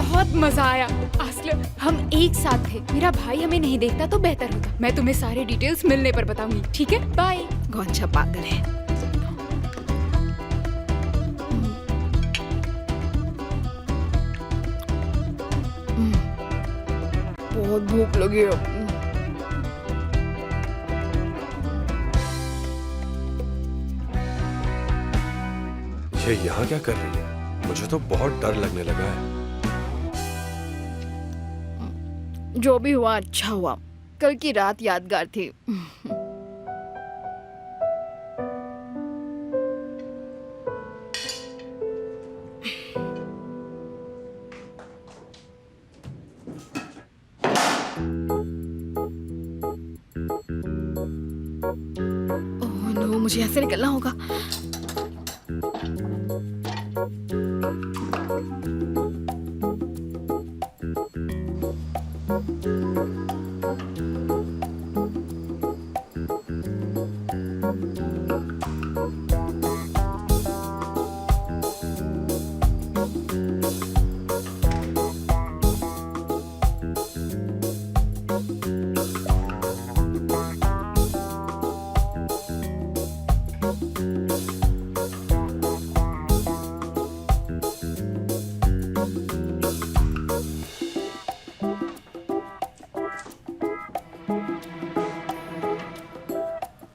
बहुत मजा आया। असल हम एक साथ थे, मेरा भाई हमें नहीं देखता तो बेहतर होता। मैं तुम्हें सारे डिटेल्स मिलने पर बताऊंगी, ठीक है? बाय। गौंचा पागल है। बहुत भूख लगी है। ये यहाँ क्या कर रही है? मुझे तो बहुत डर लगने लगा है। जो भी हुआ अच्छा हुआ। कल की रात यादगार थी। ओह नो, मुझे यहाँ से निकलना होगा।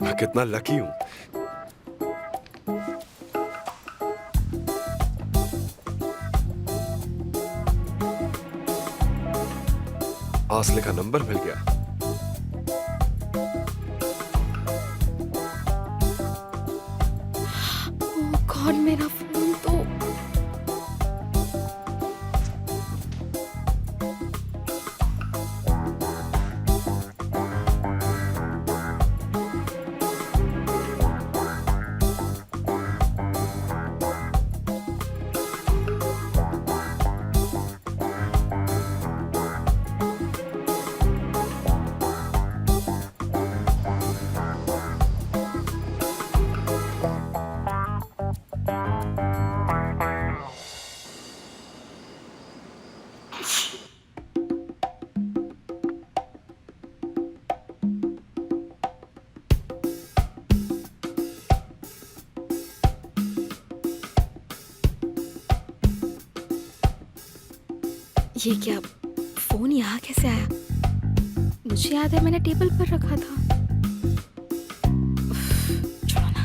मैं कितना लकी हूँ। आसले का नंबर मिल गया। ओह गॉड, मेरा फोन तो ये क्या, फोन यहाँ कैसे आया? मुझे याद है मैंने टेबल पर रखा था। उफ, छोड़ो ना।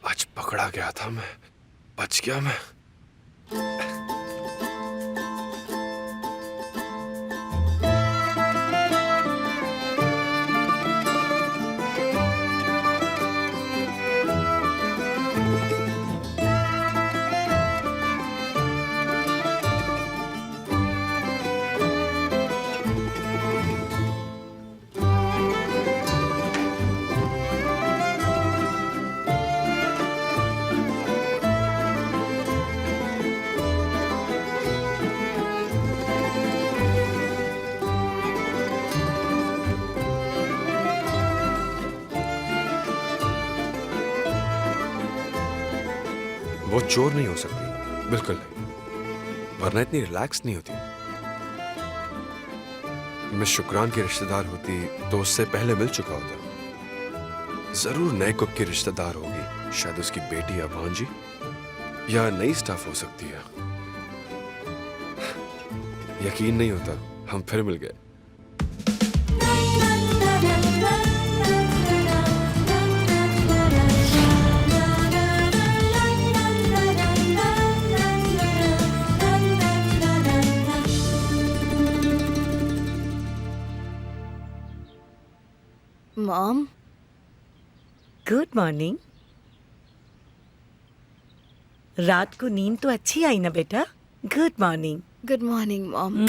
आज पकड़ा गया था मैं, बच गया मैं। वो चोर नहीं हो सकती, बिल्कुल नहीं, वरना इतनी रिलैक्स नहीं होती। मिस शुक्रान की रिश्तेदार होती तो उससे पहले मिल चुका होता। जरूर नए कुक की रिश्तेदार होगी, शायद उसकी बेटी या भांजी, या नई स्टाफ हो सकती है। यकीन नहीं होता हम फिर मिल गए। Mom, good morning. रात को नींद तो अच्छी आई ना बेटा? Good morning. Good morning mom.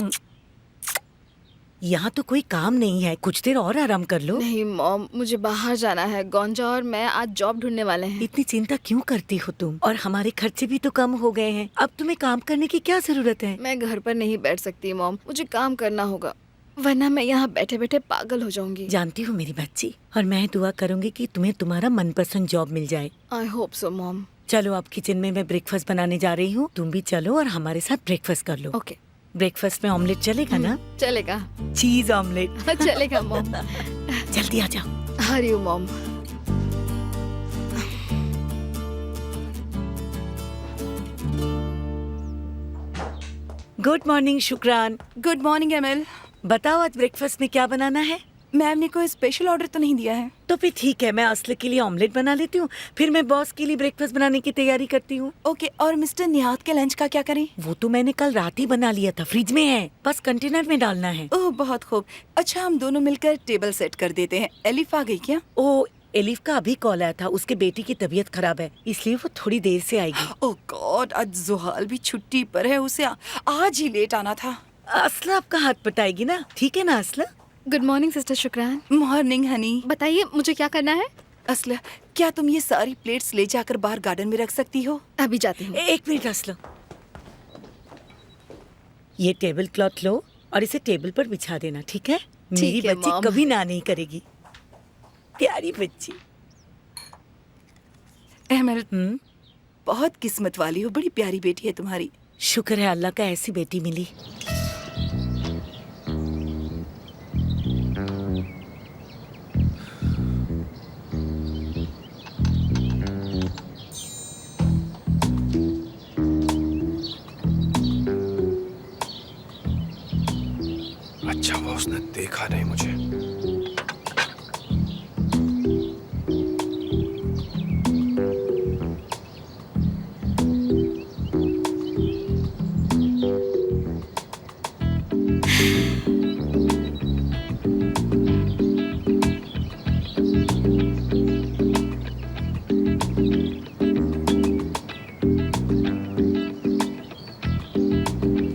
यहाँ तो कोई काम नहीं है, कुछ देर और आराम कर लो। नहीं मॉम, मुझे बाहर जाना है। गौंजा और मैं आज जॉब ढूंढने वाले हैं। इतनी चिंता क्यों करती हो तुम? और हमारे खर्चे भी तो कम हो गए हैं, अब तुम्हें काम करने की क्या जरूरत है? मैं घर पर नहीं बैठ सकती मॉम, मुझे काम करना होगा, वरना मैं यहाँ बैठे बैठे पागल हो जाऊंगी। जानती हो मेरी बच्ची, और मैं दुआ करूंगी कि तुम्हें तुम्हारा मनपसंद जॉब मिल जाए। I hope so mom. चलो अब किचन में मैं ब्रेकफास्ट बनाने जा रही हूँ, तुम भी चलो और हमारे साथ ब्रेकफास्ट कर लो। ओके ब्रेकफास्ट में ऑमलेट चलेगा ना? चलेगा। चीज ऑमलेट। चलेगा मॉम। जल्दी आ जाओ। Hurry mom. Good morning Shukran. Good morning ML. बताओ आज ब्रेकफास्ट में क्या बनाना है? मैम ने कोई स्पेशल ऑर्डर तो नहीं दिया है? तो फिर ठीक है, मैं असले के लिए ऑमलेट बना लेती हूँ, फिर मैं बॉस के लिए ब्रेकफास्ट बनाने की तैयारी करती हूँ। ओके, और मिस्टर निहात के लंच का क्या करें? वो तो मैंने कल रात ही बना लिया था, फ्रिज में है, बस कंटेनर में डालना है। ओह बहुत खूब। अच्छा, हम दोनों मिलकर टेबल सेट कर देते हैं। एलिफ आ गई क्या? ओ एलिफ का अभी कॉल आया था, उसके बेटी की तबीयत खराब है, इसलिए वो थोड़ी देर से आएगी। ओह गॉड, आज जुहाल भी छुट्टी पर है, उसे आज ही लेट आना था। असला आपका हाथ पटाएगी ना, ठीक है ना असला? Good morning sister Shukran. Morning honey. बताइए मुझे क्या करना है? असला, क्या तुम ये सारी प्लेट्स ले जाकर बाहर गार्डन में रख सकती हो? अभी जाती हूँ। एक मिनट असला, ये टेबल क्लॉथ लो और इसे टेबल पर बिछा देना, ठीक है? मेरी है, बच्ची मॉम। कभी ना नहीं करेगी, प्यारी बच्ची। एमएल, बहुत किस्मत वाली हो, बड़ी प्यारी बेटी है तुम्हारी। शुक्र है अल्लाह का ऐसी बेटी मिली। अच्छा हुआ उसने देखा नहीं मुझे।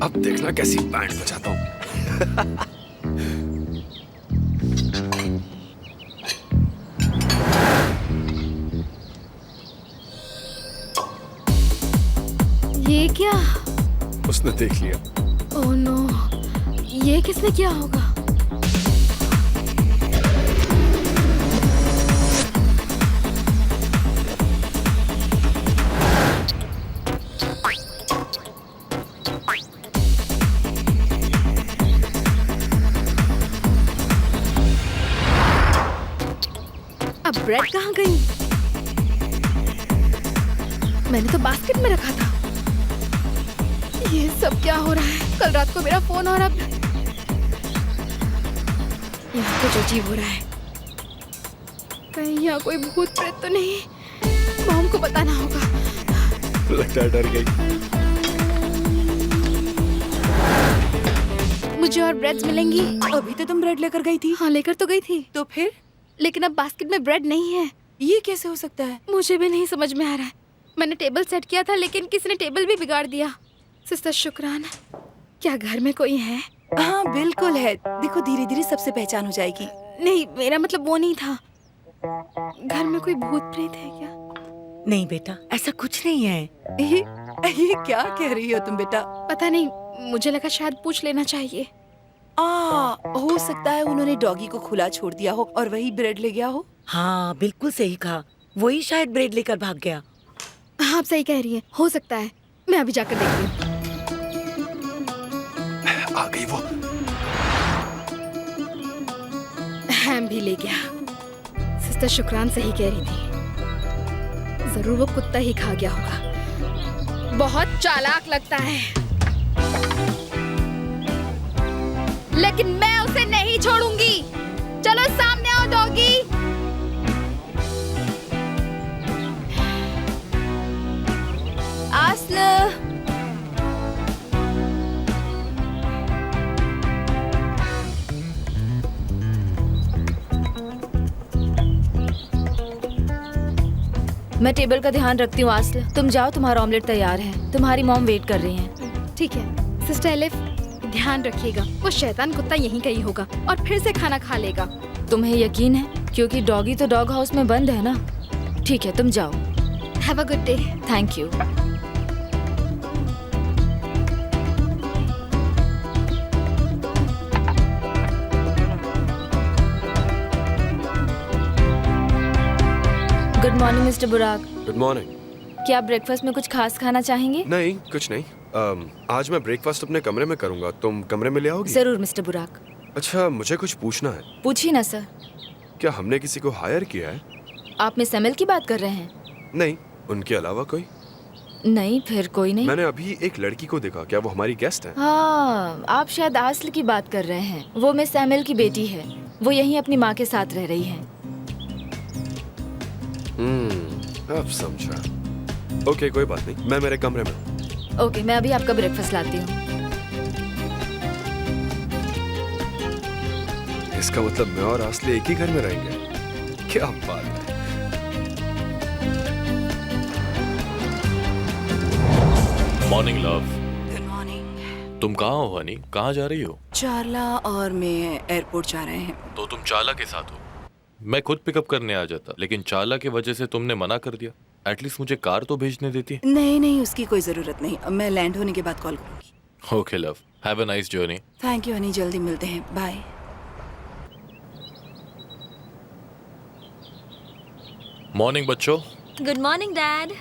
अब देखना कैसी बैंड बजाता हूँ। ये क्या? उसने देख लिया। ओह नो, ये किसने किया होगा? अब ब्रेड कहाँ गई? मैंने तो बास्केट में रखा था। ये सब क्या हो रहा है? कल रात को मेरा फोन और अब यहाँ कुछ अजीब हो रहा है। कहीं यहाँ कोई भूत प्रेत तो नहीं? मॉम को बताना होगा। लगता है डर गई। मुझे और ब्रेड्स मिलेंगी? अभी तो तुम ब्रेड लेकर गई थी। हाँ लेकर तो गई थी, तो फिर लेकिन अब बास्केट में ब्रेड नहीं है। ये कैसे हो सकता है? मुझे भी नहीं समझ में आ रहा है। मैंने टेबल सेट किया था लेकिन किसी ने टेबल भी बिगाड़ दिया। सिस्टर शुक्रान, क्या घर में कोई है? हाँ बिल्कुल है, देखो धीरे धीरे सबसे पहचान हो जाएगी। नहीं, मेरा मतलब वो नहीं था। घर में कोई भूत प्रेत है क्या? नहीं बेटा, ऐसा कुछ नहीं है। ये क्या कह रही हो तुम बेटा? पता नहीं, मुझे लगा शायद पूछ लेना चाहिए। हो सकता है उन्होंने डॉगी को खुला छोड़ दिया हो और वही ब्रेड ले गया हो। हाँ बिल्कुल सही कहा, वही शायद ब्रेड लेकर भाग गया। हाँ आप सही कह रही हैं, हो सकता है। मैं अभी जाकर देखती हूँ। आ गई वो। हैम भी ले गया। सिस्टर शुक्रान सही कह रही थी, जरूर वो कुत्ता ही खा गया होगा। बहुत चालाक लगता है, लेकिन मैं उसे नहीं छोड़ूंगी। चलो सामने आओ डॉगी। आस्ल, मैं टेबल का ध्यान रखती हूँ आस्ल, तुम जाओ, तुम्हारा ऑमलेट तैयार है, तुम्हारी मॉम वेट कर रही हैं। ठीक है सिस्टर एलिफ, ध्यान रखिएगा, वो शैतान कुत्ता यहीं कहीं होगा और फिर से खाना खा लेगा। तुम्हें यकीन है? क्योंकि डॉगी तो डॉग हाउस में बंद है ना। ठीक है, तुम जाओ। Have a good day. Thank you. Good morning mister Burak. Good morning. क्या आप ब्रेकफास्ट में कुछ खास खाना चाहेंगे? नहीं, कुछ नहीं। आज मैं ब्रेकफास्ट अपने कमरे में करूंगा, तुम कमरे में ले आओगी? जरूर मिस्टर बुराक। अच्छा, मुझे कुछ पूछना है। पूछिए ना सर। क्या हमने किसी को हायर किया है? आप मिस एमएल की बात कर रहे हैं? नहीं, उनके अलावा कोई? नहीं, फिर कोई नहीं। मैंने अभी एक लड़की को देखा, क्या वो हमारी गेस्ट है? हाँ, आप शायद आस्ल की बात कर रहे हैं। वो मिस एमएल की बेटी है। वो यहीं अपनी माँ के साथ रह रही है। अब समझा। ओके, कोई बात नहीं, मैं मेरे कमरे में। ओके, मैं अभी आपका ब्रेकफास्ट लाती हूँ। इसका मतलब मैं और आस्ले एक ही घर में रहेंगे? क्या बात है। Morning love. Good morning. तुम कहाँ हो हनी? कहाँ जा रही हो? चारला और मैं एयरपोर्ट जा रहे हैं। तो तुम चाला के साथ हो? मैं खुद पिकअप करने आ जाता, लेकिन चाला की वजह से तुमने मना कर दिया। एटलीस्ट मुझे कार तो भेजने देती। नहीं नहीं, उसकी कोई जरूरत नहीं। मैं लैंड होने के बाद कॉल करूंगी। Okay love, have a nice journey. Thank you Honey, जल्दी मिलते हैं। बाय। मॉर्निंग बच्चों। Good morning dad.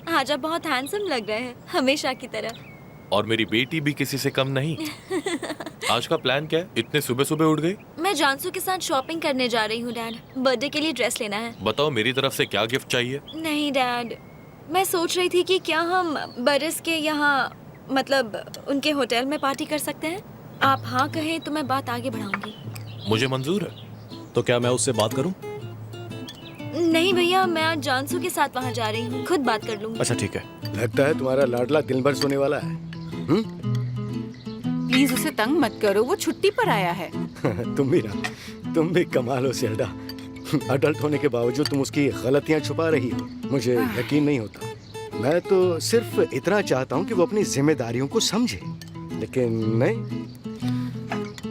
आज आप बहुत हैंडसम लग रहे हैं, हमेशा की तरह। और मेरी बेटी भी किसी से कम नहीं। आज का प्लान क्या है? इतने सुबह सुबह उठ गई? मैं जानसू के साथ शॉपिंग करने जा रही हूँ डैड। बर्थडे के लिए ड्रेस लेना है। बताओ, मेरी तरफ से क्या गिफ्ट चाहिए? नहीं डैड, मैं सोच रही थी कि क्या हम बरस के यहाँ मतलब उनके होटल में पार्टी कर सकते हैं। आप हाँ कहें तो मैं बात आगे बढ़ाऊंगी। मुझे मंजूर है। तो क्या मैं उससे बात करूं? नहीं भैया, मैं आज जानसू के साथ वहाँ जा रही हूँ, खुद बात कर लूंगी। अच्छा ठीक है। लगता है तुम्हारा लाडला दिन भर सोने वाला है। प्लीज उसे तंग मत करो, वो छुट्टी पर आया है। तुम भी कमाल हो सेल्डा। अडल्ट होने के बावजूद तुम उसकी गलतियां छुपा रही हो। मुझे यकीन नहीं होता। मैं तो सिर्फ इतना चाहता हूँ कि वो अपनी जिम्मेदारियों को समझे, लेकिन नहीं।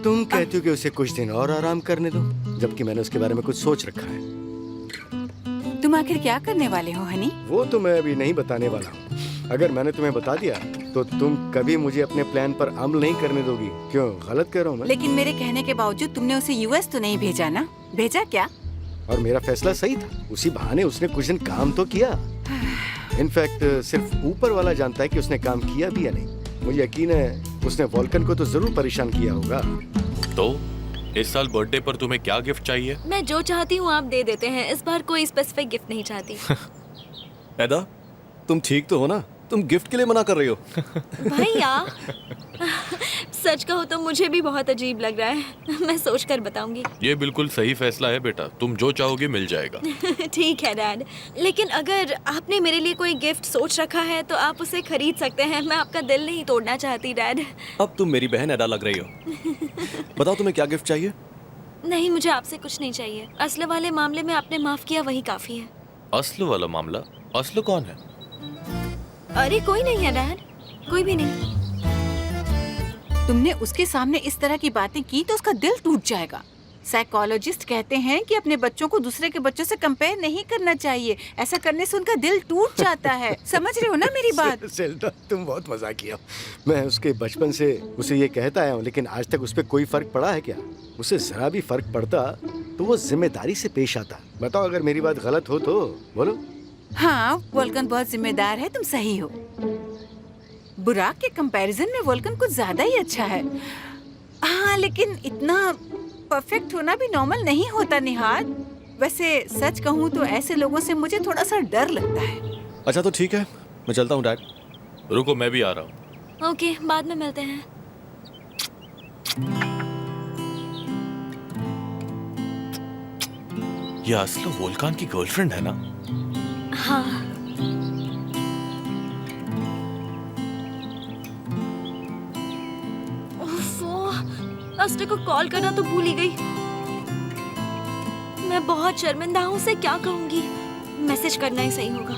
तुम कहती हो कि उसे कुछ दिन और आराम करने दो, जबकि मैंने उसके बारे में कुछ सोच रखा है। तुम आखिर क्या करने वाले हो हनी? वो तो मैं अभी नहीं बताने वाला हूँ। अगर मैंने तुम्हें बता दिया तो तुम कभी मुझे अपने प्लान पर अमल नहीं करने दोगी। क्यों, गलत कह रहा हूँ मैं? लेकिन मेरे कहने के बावजूद तुमने उसे यूएस तो नहीं भेजा ना? भेजा क्या? और मेरा फैसला सही था। उसी बहाने उसने कुछ दिन काम तो किया। इनफैक्ट सिर्फ ऊपर वाला जानता है कि उसने काम किया भी या नहीं। मुझे यकीन है उसने वॉल्कन को तो जरूर परेशान किया होगा। तो इस साल बर्थडे पर तुम्हें क्या गिफ्ट चाहिए? मैं जो चाहती हूँ आप दे देते हैं। इस बार कोई स्पेसिफिक गिफ्ट नहीं चाहती। एदा, तुम ठीक तो हो ना? तुम गिफ्ट के लिए मना कर रही हो? भैया सच कहो तो मुझे भी बहुत अजीब लग रहा है। मैं सोच कर बताऊंगी। ये बिल्कुल सही फैसला है बेटा, तुम जो चाहोगे मिल जाएगा। ठीक है डैड, लेकिन अगर आपने मेरे लिए कोई गिफ्ट सोच रखा है तो आप उसे खरीद सकते हैं। मैं आपका दिल नहीं तोड़ना चाहती डैड। अब तुम मेरी बहन एदा लग रही हो। बताओ तुम्हें क्या गिफ्ट चाहिए? नहीं, मुझे आपसे कुछ नहीं चाहिए। असल वाले मामले में आपने माफ किया, वही काफी है। असल वाला मामला? असल कौन है? अरे कोई नहीं है डैड, कोई भी नहीं। तुमने उसके सामने इस तरह की बातें की तो उसका दिल टूट जाएगा। साइकोलॉजिस्ट कहते हैं कि अपने बच्चों को दूसरे के बच्चों से कंपेयर नहीं करना चाहिए। ऐसा करने से उनका दिल टूट जाता है। समझ रहे हो ना मेरी बात? सेल्डा, तुम बहुत मजाकिया हो। मैं उसके बचपन से उसे ये कहता आया हूँ, लेकिन आज तक उस पर कोई फर्क पड़ा है क्या? उसे जरा भी फर्क पड़ता तो वो जिम्मेदारी से पेश आता। बताओ, अगर मेरी बात गलत हो तो बोलो। हाँ, वोल्कन बहुत जिम्मेदार है, तुम सही हो। बुराक के कंपैरिजन में वोल्कन कुछ ज्यादा ही अच्छा है। हाँ, लेकिन इतना परफेक्ट होना भी नॉर्मल नहीं होता निहाद। वैसे सच कहूँ तो ऐसे लोगों से मुझे थोड़ा सा डर लगता है। अच्छा तो ठीक है, मैं चलता हूँ डैड। रुको, मैं भी आ रहा हूँ। ओके, बाद में मिलते हैं। ये असल वोल्कान की गर्लफ्रेंड है ना? हाँ। अस्टे को कॉल करना तो भूल ही गई। मैं बहुत शर्मिंदा हूँ, उसे क्या कहूँगी? मैसेज करना ही सही होगा।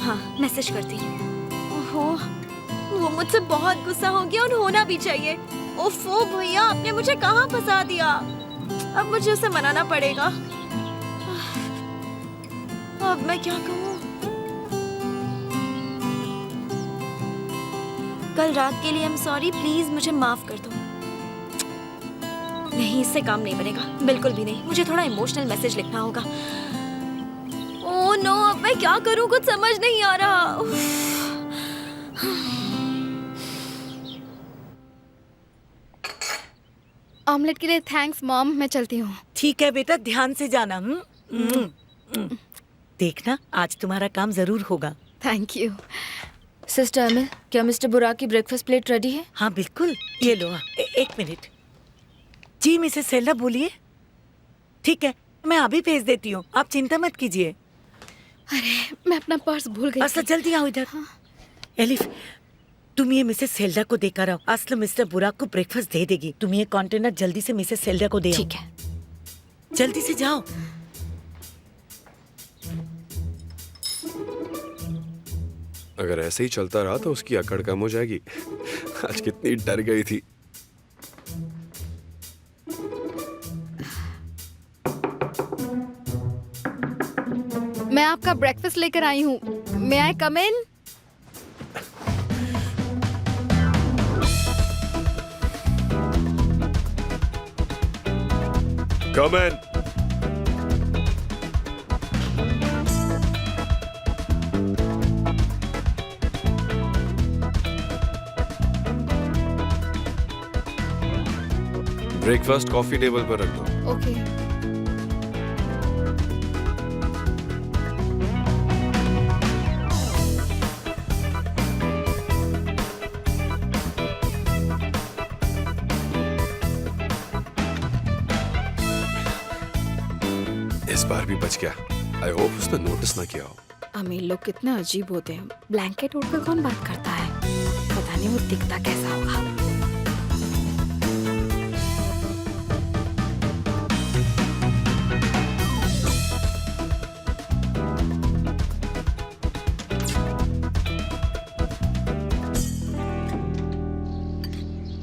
हाँ, मैसेज करती हूँ। ओहो, वो मुझसे बहुत गुस्सा होगी और होना भी चाहिए। ओफो भैया, आपने मुझे कहाँ फंसा दिया? अब मुझे उसे मनाना पड़ेगा। अब मैं क्या कहूँ? कल रात के लिए आई एम सॉरी, प्लीज मुझे माफ कर दो। नहीं, इससे काम नहीं बनेगा, बिल्कुल भी नहीं। मुझे थोड़ा इमोशनल मैसेज लिखना होगा। ओह नो, अब मैं क्या करूं, कुछ समझ नहीं आ रहा। ऑमलेट के लिए थैंक्स मॉम, मैं चलती हूँ। ठीक है बेटा, ध्यान से जाना। देखना, आज तुम्हारा काम जरूर होगा। Thank you. सिस्टर अमिल, क्या मिस्टर बुराक की ब्रेकफास्ट प्लेट रेडी है? हाँ बिल्कुल, ये लो। एक मिनट जी, मिसेस सेल्डा बोलिए। ठीक है, मैं अभी भेज देती हूँ, आप चिंता मत कीजिए। मैं अपना पर्स भूल गई असला थी। जल्दी आओ इधर। एलिफ, तुम ये मिसेस सेल्डा को देकर आओ। असला मिस्टर बुराक को ब्रेकफास्ट दे देगी। तुम ये कंटेनर जल्दी से मिसेस सेल्डा को दे आओ। ठीक है। जल्दी से जाओ। अगर ऐसे ही चलता रहा तो उसकी अकड़ कम हो जाएगी। आज कितनी डर गई थी। मैं आपका ब्रेकफास्ट लेकर आई हूँ। मे आई कम इन? Come in. Breakfast coffee table पर रख दो। ओके। इस बार भी बच गया। आई होप उसने नोटिस ना किया हो। अमीर लोग कितने अजीब होते हैं। ब्लैंकेट ओढ़कर कौन बात करता है? पता नहीं वो दिखता कैसा होगा।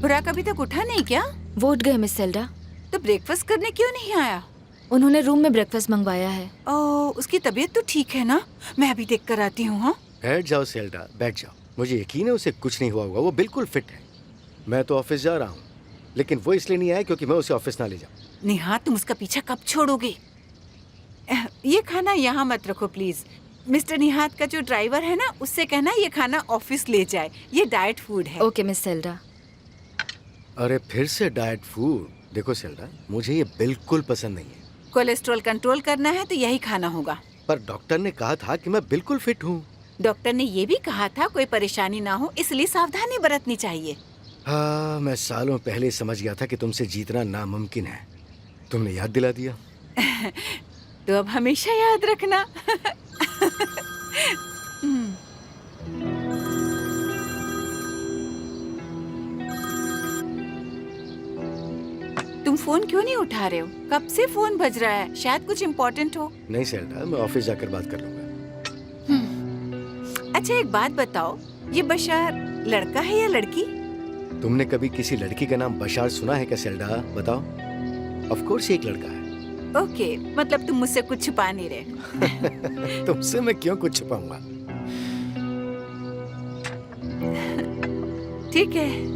बुराक अभी तक उठा नहीं क्या? वो उठ गए मिस सेल्डा। तो ब्रेकफास्ट करने क्यों नहीं आया? उन्होंने रूम में ब्रेकफास्ट मंगवाया है। ओह, उसकी तबीयत तो ठीक है ना? मैं अभी देख कर आती हूँ। हाँ, बैठ जाओ सेल्डा, बैठ जाओ। मुझे यकीन है उसे कुछ नहीं हुआ होगा, वो बिल्कुल फिट है। मैं तो ऑफिस जा रहा हूँ, लेकिन वो इसलिए नहीं आया क्योंकि मैं उसे ऑफिस ना ले जाऊँ। निहात, तुम उसका पीछा कब छोड़ोगे? ये खाना यहाँ मत रखो प्लीज। मिस्टर निहात का जो ड्राइवर है ना, उससे कहना ये खाना ऑफिस ले जाए। ये डाइट फूड है। Okay miss Selda. अरे फिर से डाइट फूड? देखो सेल्डा, मुझे ये बिल्कुल पसंद नहीं है। कोलेस्ट्रॉल कंट्रोल करना है तो यही खाना होगा। पर डॉक्टर ने कहा था कि मैं बिल्कुल फिट हूँ। डॉक्टर ने ये भी कहा था कोई परेशानी ना हो, इसलिए सावधानी बरतनी चाहिए। हाँ, मैं सालों पहले समझ गया था कि तुमसे जीतना नामुमकिन है। तुमने याद दिला दिया। तो अब हमेशा याद रखना। तुम फोन क्यों नहीं उठा रहे हो? कब से फोन बज रहा है, शायद कुछ इम्पोर्टेंट हो। नहीं सेल्डा, मैं ऑफिस जाकर बात कर लूंगा। अच्छा एक बात बताओ, ये बशार लड़का है या लड़की? तुमने कभी किसी लड़की का नाम बशार सुना है क्या सेल्डा? बताओ। ऑफ कोर्स ये एक लड़का है। ओके, मतलब तुम मुझसे कुछ छुपा नहीं रहे। तुमसे मैं क्यों कुछ छुपाऊंगा? ठीक है।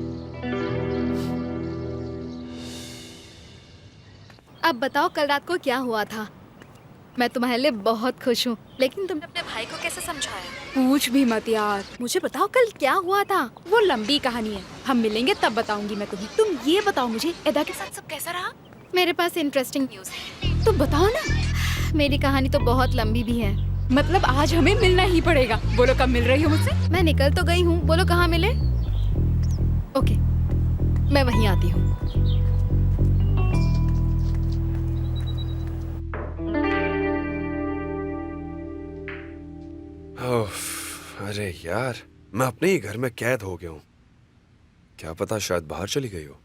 अब बताओ कल रात को क्या हुआ था? मैं तुम्हारे लिए बहुत खुश हूँ, लेकिन तुमने अपने भाई को कैसे समझाया? पूछ भी मत यार। मुझे बताओ कल क्या हुआ था? वो लंबी कहानी है, हम मिलेंगे तब बताऊंगी मैं तुम्हें। तुम ये बताओ मुझे, एदा के साथ सब कैसा रहा? मेरे पास इंटरेस्टिंग न्यूज है, तो बताओ ना। मेरी कहानी तो बहुत लंबी भी है। मतलब आज हमें मिलना ही पड़ेगा। बोलो कब मिल रही हो मुझसे? मैं निकल तो गई हूँ, बोलो कहाँ मिले? ओके, मैं वहीं आती हूँ। अरे यार, मैं अपने ही घर में कैद हो गया हूँ। क्या पता शायद बाहर चली गई हो।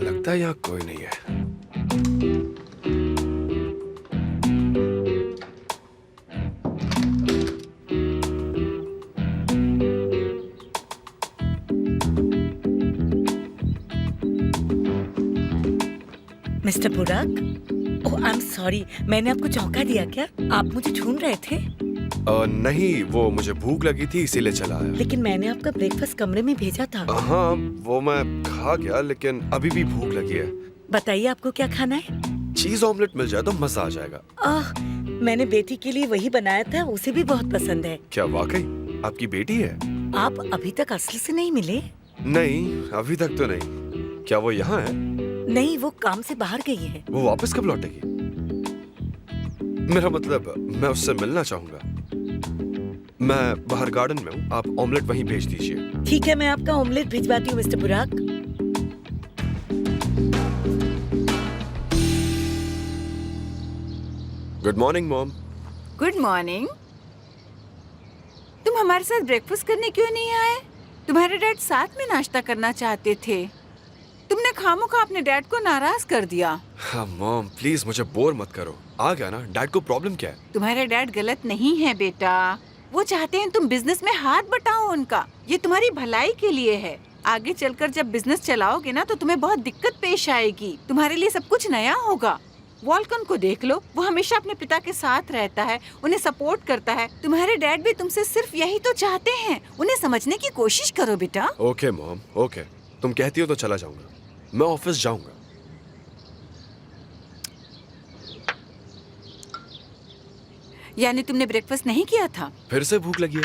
लगता है यहाँ कोई नहीं है। मिस्टर बुराक, ओह आई एम सॉरी, मैंने आपको चौंका दिया क्या? आप मुझे ढूंढ रहे थे? नहीं, वो मुझे भूख लगी थी इसीलिए चला आया। लेकिन मैंने आपका ब्रेकफास्ट कमरे में भेजा था। हाँ, वो मैं खा गया, लेकिन अभी भी भूख लगी है। बताइए आपको क्या खाना है? चीज ऑमलेट मिल जाए तो मजा आ जाएगा। मैंने बेटी के लिए वही बनाया था, उसे भी बहुत पसंद है। क्या वाकई आपकी बेटी है? आप अभी तक असल से नहीं मिले? नहीं, अभी तक तो नहीं। क्या वो यहाँ है? नहीं, वो काम से बाहर गई है। वो वापस कब लौटेगी? मेरा मतलब मैं उससे मिलना चाहूंगा। मैं बाहर गार्डन में हूँ, आप ऑमलेट वहीं भेज दीजिए। ठीक है, मैं आपका ऑमलेट भिजवाती हूँ mister Burak. Good morning mom. Good morning. तुम हमारे साथ ब्रेकफास्ट करने क्यों नहीं आए? तुम्हारे डैड साथ में नाश्ता करना चाहते थे। तुमने खामोखा अपने डैड को नाराज कर दिया। हाँ मॉम, प्लीज मुझे बोर मत करो। आ गया ना, डैड को प्रॉब्लम क्या है? तुम्हारे डैड गलत नहीं है बेटा। वो चाहते हैं तुम बिजनेस में हाथ बटाओ उनका। ये तुम्हारी भलाई के लिए है। आगे चलकर जब बिजनेस चलाओगे ना तो तुम्हें बहुत दिक्कत पेश आएगी। तुम्हारे लिए सब कुछ नया होगा। वॉल्कन को देख लो, वो हमेशा अपने पिता के साथ रहता है, उन्हें सपोर्ट करता है। तुम्हारे डैड भी तुमसे सिर्फ यही तो चाहते हैं। उन्हें समझने की कोशिश करो बेटा। Okay mom, okay. तुम कहती हो तो चला जाऊंगा। मैं ऑफिस जाऊंगा। यानी तुमने ब्रेकफास्ट नहीं किया था? फिर से भूख लगी है।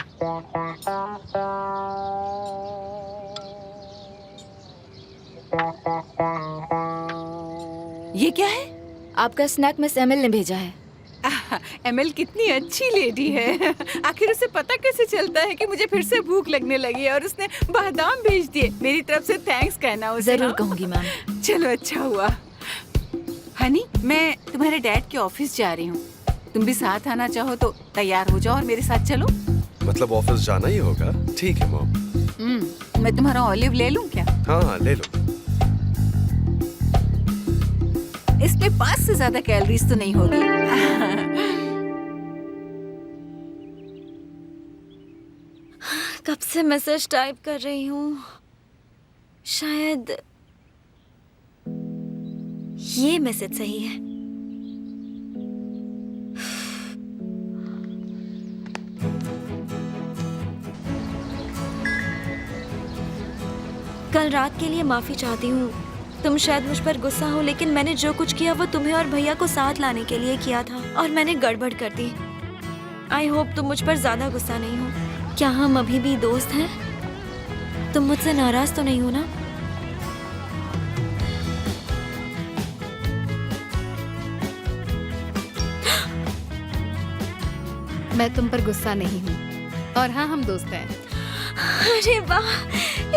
ये क्या है? आपका स्नैक मिस एमिल ने भेजा है। एमिल कितनी अच्छी लेडी है। आखिर उसे पता कैसे चलता है कि मुझे फिर से भूख लगने लगी है और उसने बादाम भेज दिए। मेरी तरफ से थैंक्स कहना उसे। जरूर कहूंगी मैम। चलो अच्छा हुआ। हनी, मैं तुम्हारे डैड के ऑफिस जा रही हूँ। तुम भी साथ आना चाहो तो तैयार हो जाओ और मेरे साथ चलो। मतलब ऑफिस जाना ही होगा? ठीक है मॉम। मैं तुम्हारा ऑलिव ले लूँ क्या? हाँ, ले लो। इसमें 5 से ज्यादा कैलोरीज तो नहीं होगी। कब से मैसेज टाइप कर रही हूँ। शायद ये मैसेज सही है। कल रात के लिए माफी चाहती हूँ। तुम शायद मुझ पर गुस्सा हो, लेकिन मैंने जो कुछ किया वो तुम्हें और भैया को साथ लाने के लिए किया था और मैंने गड़बड़ कर दी। आई होप तुम मुझ पर ज्यादा गुस्सा नहीं हो। क्या हम अभी भी दोस्त हैं? तुम मुझसे नाराज तो नहीं हो ना? मैं तुम पर गुस्सा नहीं हूँ और हाँ, हम दोस्त हैं। अरे वाह,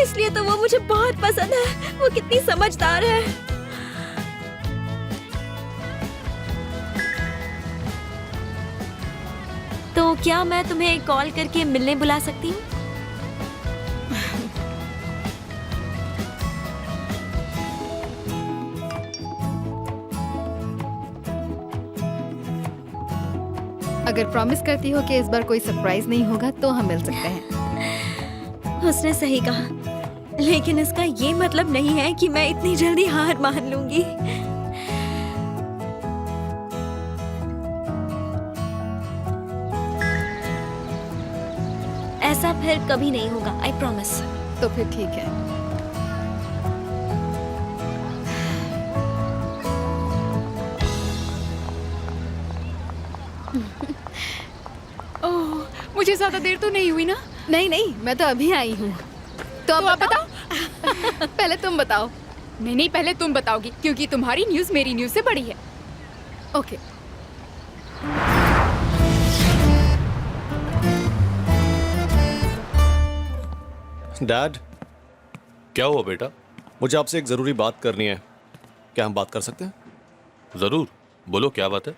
इसलिए तो वो मुझे बहुत पसंद है। वो कितनी समझदार है। तो क्या मैं तुम्हें कॉल करके मिलने बुला सकती हूँ? अगर प्रॉमिस करती हो कि इस बार कोई सरप्राइज नहीं होगा तो हम मिल सकते हैं। उसने सही कहा, लेकिन इसका ये मतलब नहीं है कि मैं इतनी जल्दी हार मान लूंगी। ऐसा फिर कभी नहीं होगा, आई प्रॉमिस। तो फिर ठीक है। ओह, मुझे ज्यादा देर तो नहीं हुई ना? नहीं नहीं, मैं तो अभी आई हूँ। तो अब बताओ। पहले तुम बताओ। नहीं, पहले तुम बताओगी क्योंकि तुम्हारी न्यूज़ मेरी न्यूज़ से बड़ी है। ओके। डैड, क्या हुआ बेटा? मुझे आपसे एक जरूरी बात करनी है। क्या हम बात कर सकते हैं? जरूर, बोलो क्या बात है।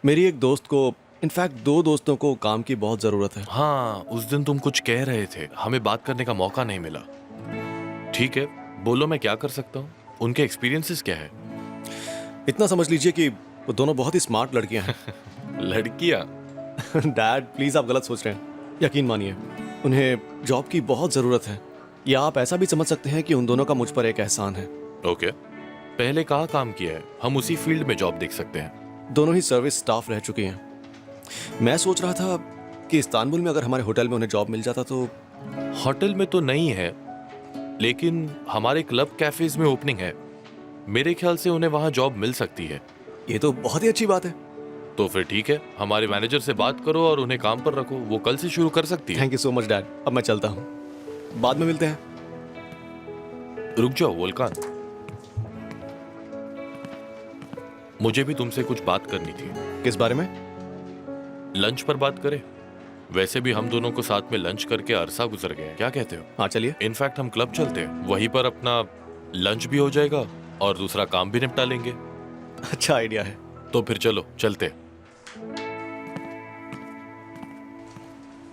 मेरी एक दोस्त को, इनफैक्ट 2 दोस्तों को काम की बहुत जरूरत है। हाँ, उस दिन तुम कुछ कह रहे थे, हमें बात करने का मौका नहीं मिला। ठीक है, बोलो मैं क्या कर सकता हूँ। उनके एक्सपीरियंसेस क्या है? इतना समझ लीजिए कि वो दोनों बहुत ही स्मार्ट लड़कियां हैं। लड़कियाँ? डैड प्लीज, आप गलत सोच रहे हैं। यकीन मानिए, उन्हें जॉब की बहुत जरूरत है। या आप ऐसा भी समझ सकते हैं कि उन दोनों का मुझ पर एक एहसान है। ओके, पहले कहाँ काम किया है? हम उसी फील्ड में जॉब देख सकते हैं। दोनों ही सर्विस स्टाफ रह चुकी हैं। मैं सोच रहा था कि इस्तांबुल में अगर हमारे होटल में उन्हें जॉब मिल जाता तो। होटल में तो नहीं है, लेकिन हमारे क्लब कैफेज में ओपनिंग है। मेरे ख्याल से उन्हें वहां जॉब मिल सकती है। ये तो बहुत ही अच्छी बात है। तो फिर ठीक है, हमारे मैनेजर से बात करो और उन्हें काम पर रखो। वो कल से शुरू कर सकती है। Thank you so much dad. अब मैं चलता हूँ, बाद में मिलते हैं। रुक जाओ वोल्कान, मुझे भी तुमसे कुछ बात करनी थी। किस बारे में? लंच पर बात करें? वैसे भी हम दोनों को साथ में लंच करके अरसा गुजर गए हैं, क्या कहते हो? हाँ चलिए। इनफैक्ट हम क्लब चलते हैं, वहीं पर अपना लंच भी हो जाएगा और दूसरा काम भी निपटा लेंगे। अच्छा आइडिया है। तो फिर चलो चलते।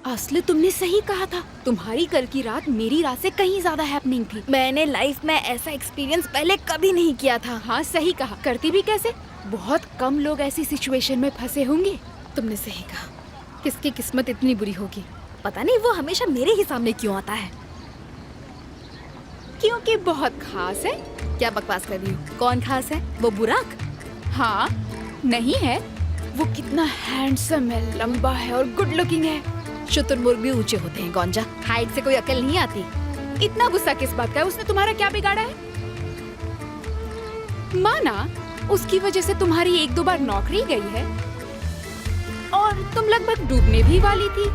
असली तुमने सही कहा था, तुम्हारी कल की रात मेरी रात से कहीं ज्यादा हैपनिंग थी। मैंने लाइफ में ऐसा एक्सपीरियंस पहले कभी नहीं किया था। हाँ सही कहा, करती भी कैसे? बहुत कम लोग ऐसी सिचुएशन में फंसे होंगे। तुमने सही कहा, किसकी किस्मत इतनी बुरी होगी। पता नहीं वो हमेशा मेरे ही सामने क्यों आता है। क्योंकि बहुत खास है। क्या बकवास कर रही हो? कौन खास है? वो बुराक? हाँ नहीं है। वो कितना हैंडसम है, लंबा है और गुड लुकिंग है। शुतुरमुर्ग भी ऊंचे होते हैं गौंजा, हाइट से कोई अकल नहीं आती। इतना गुस्सा किस बात का है? उसने तुम्हारा क्या बिगाड़ा है? माना उसकी वजह से तुम्हारी 1-2 बार नौकरी गई है और तुम लगभग डूबने भी वाली थी,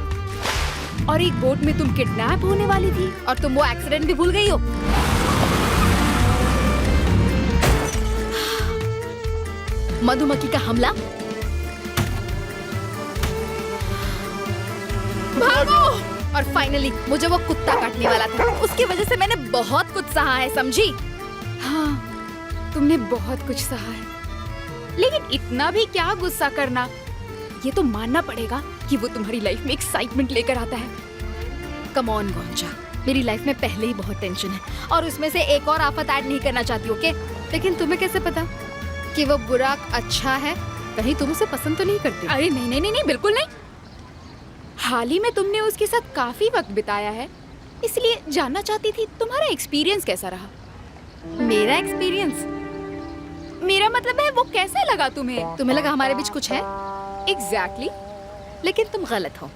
और एक बोट में तुम किडनैप होने वाली थी, और तुम वो एक्सीडेंट भी भूल गई हो। मधुमक्खी का हमला। भागो! और फाइनली मुझे वो कुत्ता काटने वाला था। उसकी वजह से मैंने बहुत कुछ सहा है, समझी? हाँ तुमने बहुत कुछ सहा है, लेकिन इतना भी क्या गुस्सा करना। ये तो मानना पड़ेगा कि वो तुम्हारी लाइफ में एक्साइटमेंट लेकर आता है। कम ऑन गोंजा, मेरी लाइफ में पहले ही बहुत टेंशन है और उसमें से एक और आफत ऐड नहीं करना चाहती, ओके? लेकिन तुम्हें कैसे पता कि वो बुराक अच्छा है? कहीं तुम उसे पसंद तो नहीं करती? अरे नहीं नहीं नहीं, नहीं बिल्कुल नहीं। हाल ही में तुमने उसके साथ काफी वक्त बिताया है, इसलिए जानना चाहती थी तुम्हारा एक्सपीरियंस कैसा रहा। मेरा एक्सपीरियंस? मेरा मतलब है वो कैसा लगा तुम्हें? तुम्हें लगा हमारे बीच कुछ है? एग्जैक्टली। लेकिन तुम गलत हो।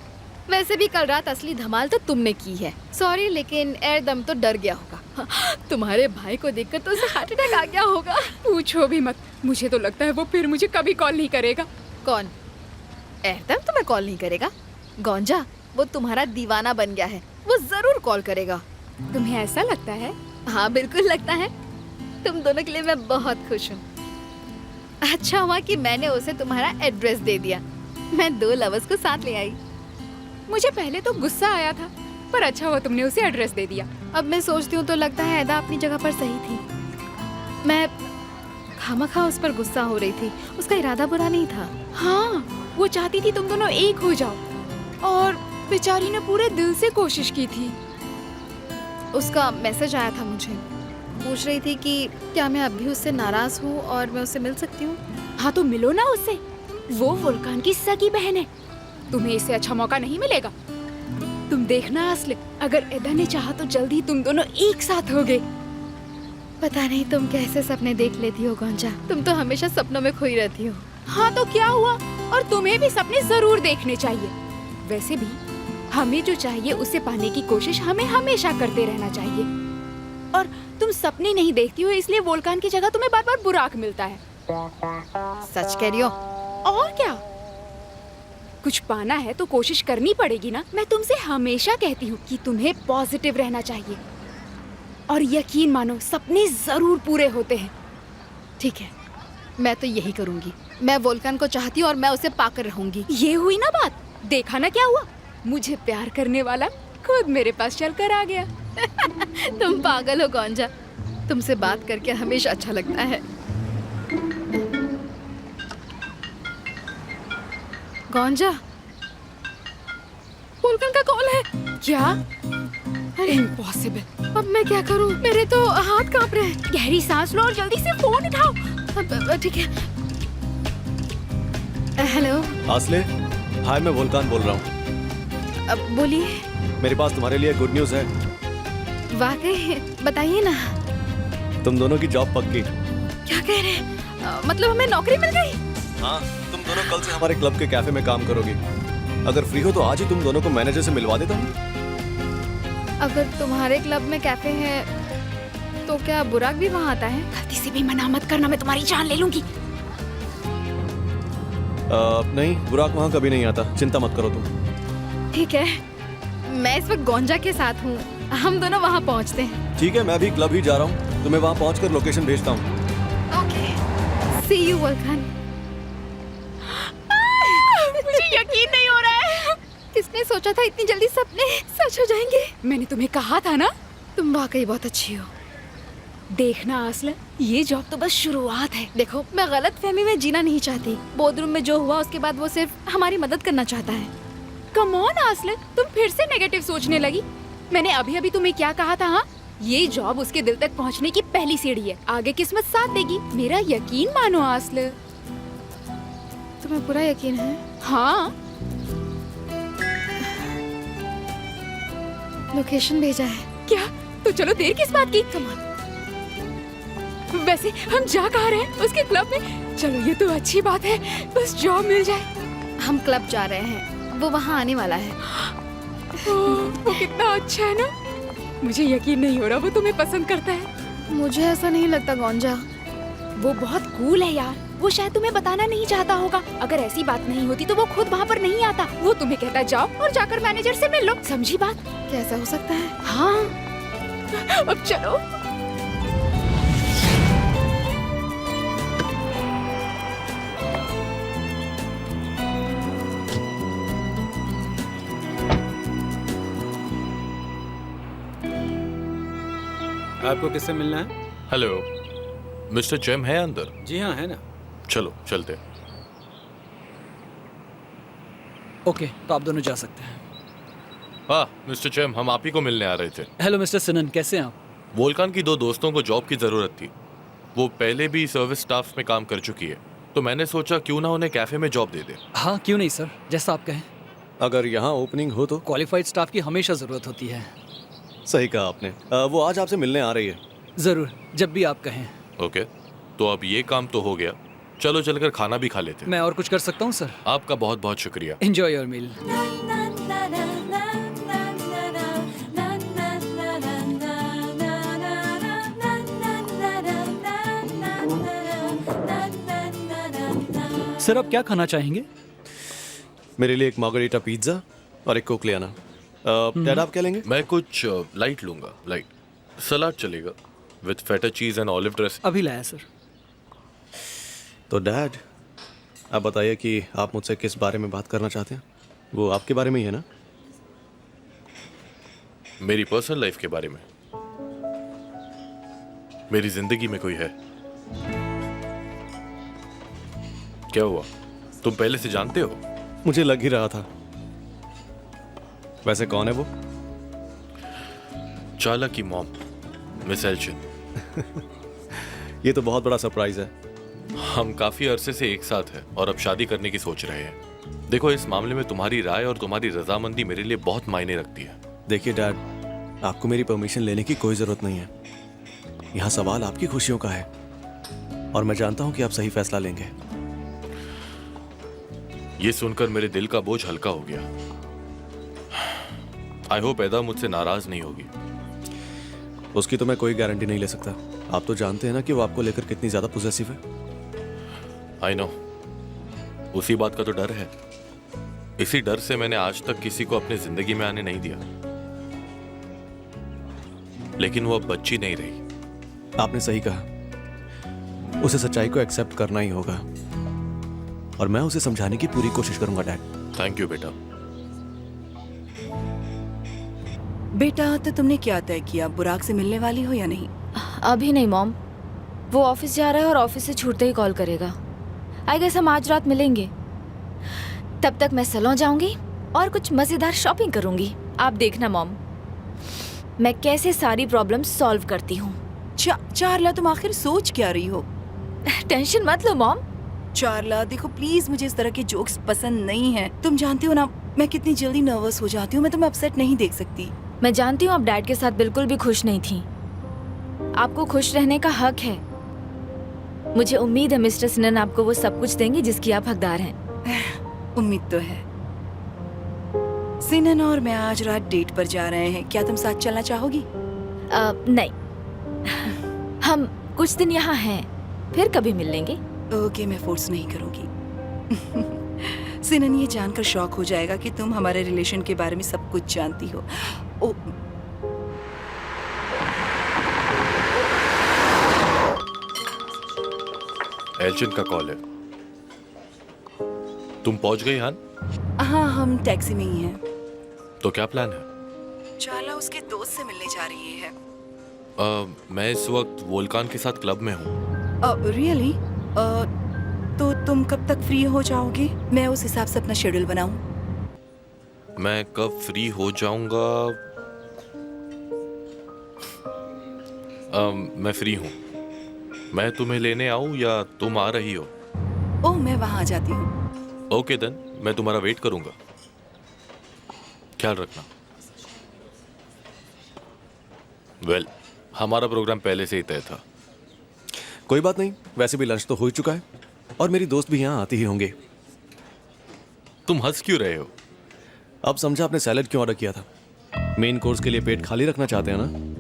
वैसे भी कल रात असली धमाल तो तुमने की है। सॉरी, लेकिन एरदम तो डर गया होगा। तुम्हारे भाई को देखकर तो उसे हार्ट अटैक आ गया होगा। पूछो भी मत, मुझे तो लगता है वो फिर मुझे कभी कॉल नहीं करेगा। कौन? एरदम तुम्हें कॉल नहीं करेगा? गौंजा, वो तुम्हारा दीवाना बन गया है, वो जरूर कॉल करेगा। तुम्हें ऐसा लगता है? हाँ बिल्कुल लगता है। तुम दोनों के लिए मैं बहुत खुश हूँ। अच्छा हुआ कि मैंने उसे तुम्हारा एड्रेस दे दिया। मैं 2 लवर्स को साथ ले आई। मुझे पहले तो गुस्सा आया था, पर अच्छा हुआ तुमने उसे एड्रेस दे दिया। अब मैं सोचती हूँ तो लगता है एदा अपनी जगह पर सही थी। मैं खामखा उस पर गुस्सा हो रही थी, उसका इरादा बुरा नहीं था। हाँ, वो चाहती थी तुम दोनों एक हो जाओ, और बेचारी ने पूरे दिल से कोशिश की थी। उसका मैसेज आया था मुझे, पूछ रही थी कि क्या मैं अब भी उससे नाराज हूँ और मैं उससे मिल सकती हूँ। हाँ तो मिलो ना उससे, वो वोल्कान की सगी बहन है। तुम्हें इससे अच्छा मौका नहीं मिलेगा। तुम देखना असली, अगर एदा ने चाहा तो जल्दी तुम दोनों एक साथ होगे। पता नहीं तुम कैसे सपने देख लेती हो गौंजा, तुम तो हमेशा सपनों में खोई रहती हो। हाँ तो क्या हुआ, और तुम्हें भी सपने जरूर देखने चाहिए। वैसे भी हमें जो चाहिए उसे पाने की कोशिश हमें हमेशा करते रहना चाहिए। और तुम सपने नहीं देखती हो, इसलिए वोल्कान की जगह तुम्हें बार बार बुराक मिलता है। सच कह रही हो? और क्या, कुछ पाना है तो कोशिश करनी पड़ेगी ना। मैं तुमसे हमेशा कहती हूँ कि तुम्हें पॉजिटिव रहना चाहिए, और यकीन मानो सपने जरूर पूरे होते हैं। ठीक है, मैं तो यही करूँगी। मैं वोल्कान को चाहती हूँ और मैं उसे पाकर रहूंगी। ये हुई ना बात, देखा ना क्या हुआ। मुझे प्यार करने वाला खुद मेरे पास चलकर आ गया। तुम पागल हो गौंजा, तुमसे बात करके हमेशा अच्छा लगता है। गौंजा, वोल्कान का कॉल है क्या? अरे इम्पॉसिबल। अब मैं क्या करूं? मेरे तो हाथ कांप रहे हैं। गहरी सांस लो और जल्दी से फोन उठाओ। ठीक है। हेलो आसले, हाय, मैं वोल्कान बोल रहा हूँ। अब बोलिए। मेरे पास तुम्हारे लिए गुड न्यूज़ है। वाकई? बताइए ना। तुम दोनों की जॉब पक्की। क्या कह रहे हैं? मतलब हमें नौकरी मिल गई? हाँ, तुम दोनों कल से हमारे क्लब के कैफे में काम करोगी। अगर फ्री हो तो आज ही तुम दोनों को मैनेजर से मिलवा देता हूँ। अगर तुम्हारे क्लब में कैफे है तो क्या बुराक भी वहाँ आता है? गलती से भी मना मत करना, मैं तुम्हारी जान ले लूंगी। नहीं, बुराक वहाँ कभी नहीं आता, चिंता मत करो तुम। ठीक है, मैं इस वक्त गोंजा के साथ हूँ, हम दोनों वहाँ पहुँचते हैं। ठीक है, मैं भी क्लब ही जा रहा हूँ, तुम्हें वहाँ पहुँचकर लोकेशन भेजता हूँ। Okay, see you Volkan. मुझे यकीन नहीं हो रहा है। किसने सोचा था इतनी जल्दी सपने सच हो जाएंगे? मैंने तुम्हें कहा था ना। तुम वाकई बहुत अच्छी हो। देखना आसलन, ये जॉब तो बस शुरुआत है। देखो, मैं गलत फहमी में जीना नहीं चाहती। बोर्डरूम में जो हुआ उसके बाद वो सिर्फ हमारी मदद करना चाहता है। कम ऑन आसलन, तुम फिर से नेगेटिव सोचने लगी। मैंने अभी अभी तुम्हें क्या कहा था? हाँ, ये जॉब उसके दिल तक पहुंचने की पहली सीढ़ी है, आगे किस्मत साथ देगी। मेरा यकीन मानो आसलन। तुम्हें पूरा यकीन है? हाँ, लोकेशन भेजा है। क्या? तो चलो देर किस बात की? वैसे हम जा कहाँ रहे हैं? उसके क्लब में। चलो ये तो अच्छी बात है, बस जॉब मिल जाए। हम क्लब जा रहे हैं, वो वहाँ आने वाला है। वो कितना अच्छा है ना। मुझे यकीन नहीं हो रहा वो तुम्हें पसंद करता है। मुझे ऐसा नहीं लगता गोंजा। वो बहुत कूल है यार, वो शायद तुम्हें बताना नहीं चाहता होगा। अगर ऐसी बात नहीं होती तो वो खुद वहाँ पर नहीं आता। वो तुम्हें कहता जाओ और जाकर मैनेजर से मिल लो, समझी बात? कैसा हो सकता है? हाँ, अब चलो। आपको किससे मिलना है? हेलो, मिस्टर चैम है अंदर? जी हाँ, है ना। चलो चलते। ओके, तो आप दोनों जा सकते हैं। हाँ मिस्टर चैम, हम आप ही को मिलने आ रहे थे। हेलो मिस्टर सिनन, कैसे हैं आप? वोल्कान की 2 दोस्तों को जॉब की जरूरत थी। वो पहले भी सर्विस स्टाफ में काम कर चुकी है, तो मैंने सोचा क्यों ना उन्हें कैफे में जॉब दे दे। हाँ, क्यों नहीं सर, जैसा आप कहें। अगर यहाँ ओपनिंग हो तो? क्वालिफाइड स्टाफ की हमेशा ज़रूरत होती है। सही कहा आपने। वो आज आपसे मिलने आ रही है। ज़रूर, जब भी आप कहें। ओके, तो अब ये काम तो हो गया, चलो चलकर खाना भी खा लेते। मैं और कुछ कर सकता हूँ सर? आपका बहुत बहुत शुक्रिया। Enjoy your meal. सर, आप क्या खाना चाहेंगे? मेरे लिए एक मार्गरीटा पिज्जा और एक कोक ले आना। डैड, आप क्या लेंगे? मैं कुछ लाइट लूंगा, लाइट। सलाद चलेगा विद फेटा चीज एंड ऑलिव ड्रेस। अभी लाया सर। तो डैड, आप बताइए कि आप मुझसे किस बारे में बात करना चाहते हैं? वो आपके बारे में ही है ना? मेरी पर्सनल लाइफ के बारे में। मेरी जिंदगी में कोई है? क्या हुआ, तुम पहले से जानते हो? मुझे लग ही रहा था। वैसे कौन है वो? चाला की मॉम, मिस एल्चिन। ये तो बहुत बड़ा सरप्राइज है। हम काफी अरसे से एक साथ हैं और अब शादी करने की सोच रहे हैं। देखो, इस मामले में तुम्हारी राय और तुम्हारी रजामंदी मेरे लिए बहुत मायने रखती है। देखिए डैड, आपको मेरी परमिशन लेने की कोई जरूरत नहीं है। यहाँ सवाल आपकी खुशियों का है और मैं जानता हूँ कि आप सही फैसला लेंगे। ये सुनकर मेरे दिल का बोझ हल्का हो गया। आई होप एदा मुझसे नाराज नहीं होगी। उसकी तो मैं कोई गारंटी नहीं ले सकता। आप तो जानते हैं ना कि वो आपको लेकर कितनी ज्यादा पॉसेसिव है। आई नो, उसी बात का तो डर है। इसी डर से मैंने आज तक किसी को अपनी जिंदगी में आने नहीं दिया। लेकिन वो अब बच्ची नहीं रही। आपने सही कहा, उसे सच्चाई को एक्सेप्ट करना ही होगा और मैं उसे समझाने की पूरी कोशिश करूंगा डैड। थैंक यू बेटा। बेटा, तो तुमने क्या तय किया? बुराक से मिलने वाली हो या नहीं? अभी नहीं मॉम, वो ऑफिस जा रहा है और ऑफिस से छूटते ही कॉल करेगा। आई गेस हम आज रात मिलेंगे। तब तक मैं सैलून जाऊंगी और कुछ मजेदार शॉपिंग करूंगी। आप देखना मॉम, मैं कैसे सारी प्रॉब्लम सॉल्व करती हूँ। चारला, तुम आखिर सोच क्या रही हो? टेंशन मत लो मॉम। चारला, देखो प्लीज, मुझे इस तरह के जोक्स पसंद नहीं है। तुम जानती हो ना मैं कितनी जल्दी नर्वस हो जाती हूँ। मैं तुम्हें अपसेट नहीं देख सकती। मैं जानती हूँ आप डैड के साथ बिल्कुल भी खुश नहीं थी। आपको खुश रहने का हक है। मुझे उम्मीद है मिस्टर सिनन आपको वो सब कुछ देंगे जिसकी आप हकदार हैं। उम्मीद तो है। सिनन और मैं आज रात डेट पर जा रहे हैं, क्या तुम साथ चलना चाहोगी? नहीं, हम कुछ दिन यहाँ हैं, फिर कभी मिल लेंगे। ओके, मैं फोर्स नहीं करूंगी। सिनन ये जानकर शॉक हो जाएगा कि तुम हमारे रिलेशन के बारे में सब कुछ जानती हो। ओ, एल्चिन का कॉल है। तुम पहुंच गई हान? हाँ, हम टैक्सी में ही हैं। तो क्या प्लान है? चाला उसके दोस्त से मिलने जा रही है। मैं इस वक्त वोल्कान के साथ क्लब में हूँ। रियली? तो तुम कब तक फ्री हो जाओगे? मैं उस हिसाब से अपना शेड्यूल बनाऊं। मैं कब फ्री हो जाऊंगा? मैं फ्री हूँ। मैं तुम्हें लेने आऊं या तुम आ रही हो? ओह, मैं वहां आ जाती हूँ। ओके देन, मैं तुम्हारा वेट करूंगा। ख्याल रखना। वेल, हमारा प्रोग्राम पहले से ही तय था। कोई बात नहीं, वैसे भी लंच तो हो ही चुका है और मेरी दोस्त भी यहाँ आती ही होंगे। तुम हंस क्यों रहे हो? अब समझा आपने सैलेड क्यों ऑर्डर किया था। मेन कोर्स के लिए पेट खाली रखना चाहते हैं ना?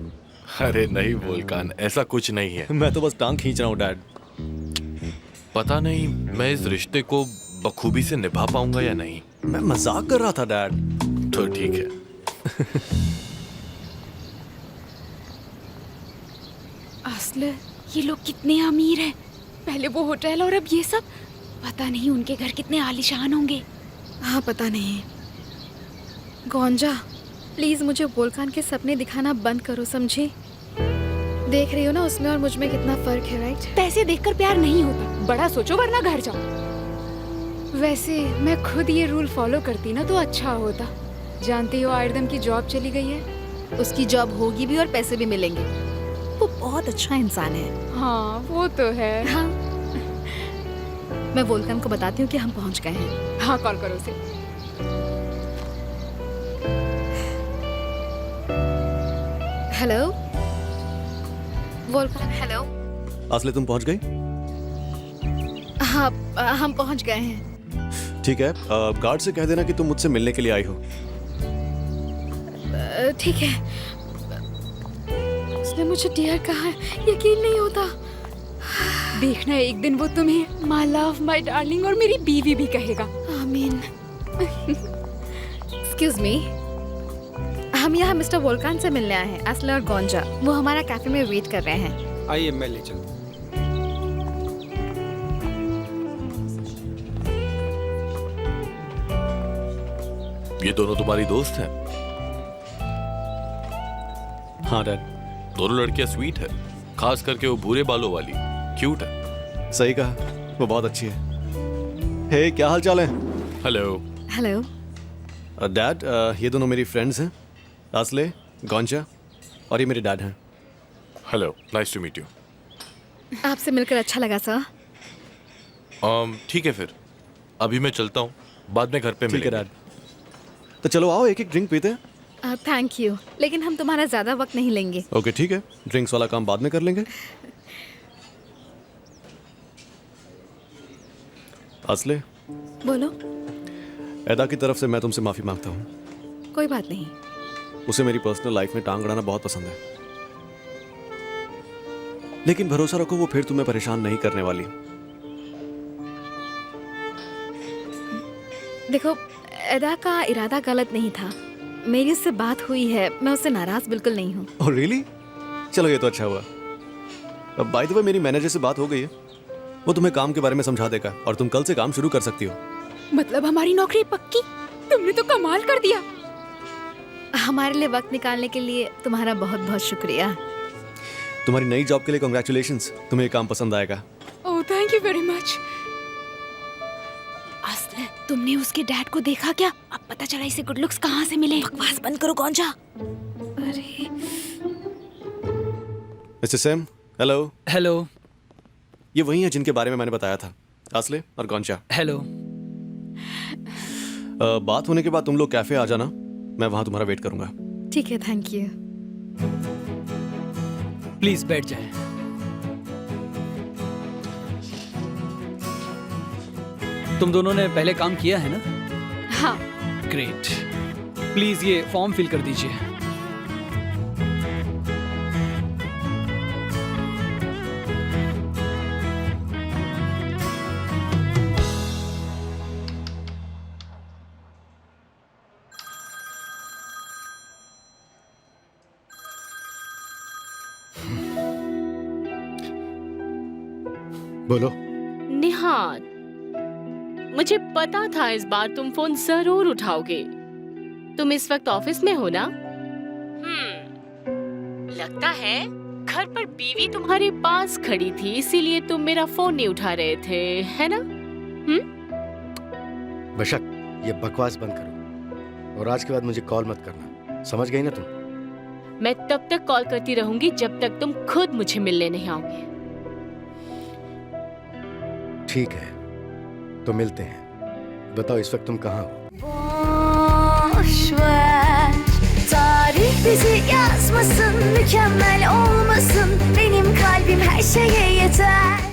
अरे नहीं वोल्कान, ऐसा कुछ नहीं है। मैं तो बस टांग खींच रहा हूँ डैड। पता नहीं मैं इस रिश्ते को बखूबी से निभा पाऊंगा या नहीं। मैं मजाक कर रहा था डैड। तो ठीक है। असले ये लोग कितने अमीर हैं। पहले वो होटल और अब ये सब। पता नहीं उनके घर कितने आलीशान होंगे। हाँ, पता नहीं। गौंजा, प्लीज मुझे वोल्कान के सपने दिखाना बंद करो, समझी? देख रही हो ना उसमें और मुझ में कितना फर्क है, राइट? पैसे देखकर प्यार नहीं होता, बड़ा सोचो वरना घर जाओ। वैसे मैं खुद ये रूल फॉलो करती ना तो अच्छा होता। जानती हो आयरदम की जॉब चली गई है। उसकी जॉब होगी भी और पैसे भी मिलेंगे। वो बहुत अच्छा इंसान है। हाँ, वो तो है। हाँ, मैं वोल्कान को बताती हूँ कि हम पहुँच गए हैं। हाँ, कॉल करो उसे। Hello Volkan, hello. असले तुम पहुंच गई? हाँ, हम पहुँच गए हैं। ठीक है, गार्ड से कह देना कि तुम मुझसे मिलने के लिए आई हो। ठीक है। उसने मुझे डियर कहा है, यकीन नहीं होता। देखना एक दिन वो तुम्हें माय लव, माय डार्लिंग और मेरी बीवी भी कहेगा। आमीन। एक्सक्यूज मी, हम यहाँ मिस्टर वोल्कान से मिलने आए हैं, असले और गौंजा। वो हमारा कैफे में वेट कर रहे हैं। आइए, मैं ले चलता हूँ। ये दोनों तुम्हारी दोस्त हैं? हाँ डैड। दोनों लड़कियां स्वीट है, खास करके वो भूरे बालों वाली क्यूट है। सही कहा, वो बहुत अच्छी है। हे, क्या हाल चाल है? हेलो। हेलो। डैड, ये दोनों मेरी फ्रेंड्स हैं, असले, गौंजा, और ये मेरे डैड हैं। Hello, nice to meet you. आपसे मिलकर अच्छा लगा सर। ठीक है फिर, अभी मैं चलता हूँ, बाद में घर पे ठीक है मिलेंगे। डैड। तो चलो आओ, एक एक ड्रिंक पीते हैं। थैंक यू, लेकिन हम तुम्हारा ज्यादा वक्त नहीं लेंगे। ओके ठीक है, ड्रिंक्स वाला काम बाद में कर लेंगे। असले, बोलो। एदा की तरफ से मैं तुमसे माफी मांगता हूँ। कोई बात नहीं। उसे मेरी पर्सनल लाइफ में टांग अड़ाना बहुत पसंद है, लेकिन भरोसा रखो वो फिर तुम्हें परेशान नहीं करने वाली। देखो, एदा का इरादा गलत नहीं था। मेरी उससे बात हुई है, मैं उससे नाराज बिल्कुल नहीं हूँ। Oh really? चलो ये तो अच्छा हुआ। अब बाय द वे मेरी मैनेजर से बात हो गई है, वो तुम्हें काम के बारे में समझा देगा और तुम कल से काम शुरू कर सकती हो। मतलब हमारी नौकरी पक्की? तुमने तो कमाल कर दिया। हमारे लिए वक्त निकालने के लिए तुम्हारा बहुत बहुत शुक्रिया। तुम्हारी नई जॉब के लिए कांग्रेचुलेशंस, तुम्हें ये काम पसंद आएगा। ओह, थैंक यू वेरी मच। असले, तुमने उसके डैड को देखा क्या? अब पता चला इसे गुड लुक्स कहाँ से मिले। बकवास बंद करो गौंजा। अरे मिस्टर सैम, हेलो। हेलो। ये वही है जिनके बारे में मैंने बताया था, असले और गौंचा। हेलो। बात होने के बाद तुम लोग कैफे आ जाना, मैं वहां तुम्हारा वेट करूंगा। ठीक है, थैंक यू। प्लीज बैठ जाए। तुम दोनों ने पहले काम किया है ना? हाँ। ग्रेट। प्लीज ये फॉर्म फिल कर दीजिए। बोलो। निहाल, मुझे पता था इस बार तुम फोन जरूर उठाओगे। तुम इस वक्त ऑफिस में हो ना? लगता है घर पर बीवी तुम्हारे पास खड़ी थी, इसीलिए तुम मेरा फोन नहीं उठा रहे थे, है ना? बेशक, ये बकवास बंद करो और आज के बाद मुझे कॉल मत करना, समझ गई ना तुम? मैं तब तक कॉल करती रहूंगी जब तक तुम खुद मुझे मिलने नहीं आओगे। ठीक है, तो मिलते हैं। बताओ इस वक्त तुम कहाँ हो? Boş ver, tarih bizi yazmasın, mükemmel olmasın. Benim kalbim her şeye yeter.